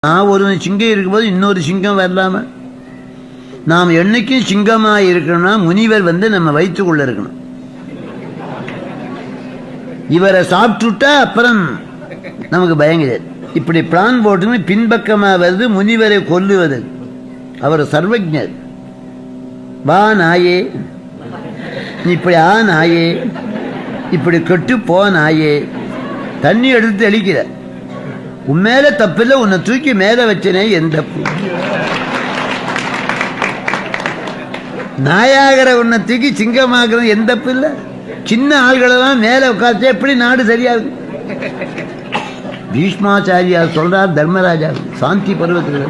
நான் ஒரு சிங்கம் இருக்கும்போது இன்னொரு சிங்கம் வரலாம? நாம் என்னைக்கும் சிங்கமா இருக்கணும்னா முனிவர் நம்ம வயிற்றுக்குள்ள இருக்கணும். இவரை சாப்பிட்டுட்டா அப்புறம் நமக்கு பயங்கரம். இப்படி பிளான் போட்டு பின்பக்கமா வருது முனிவரை கொல்லுவது. அவர் சர்வஜர். வா நாயே, இப்படி ஆ நாயே, இப்படி கெட்டு போ நாயே, தண்ணி எடுத்து அழிக்கிற, உண்மையில தப்பில்லை, உன்னை தூக்கி மேல வச்சனே எந்த நாயாகிற உன்னை தூக்கி சிங்கமாக்குறது எந்த தப்பில்லை. சின்ன ஆள்களெல்லாம் மேல உட்காந்து எப்படி நாடு சரியாகுது? பீஷ்மாச்சாரியார் சொல்றார் தர்மராஜா சாந்தி பருவத்தில்.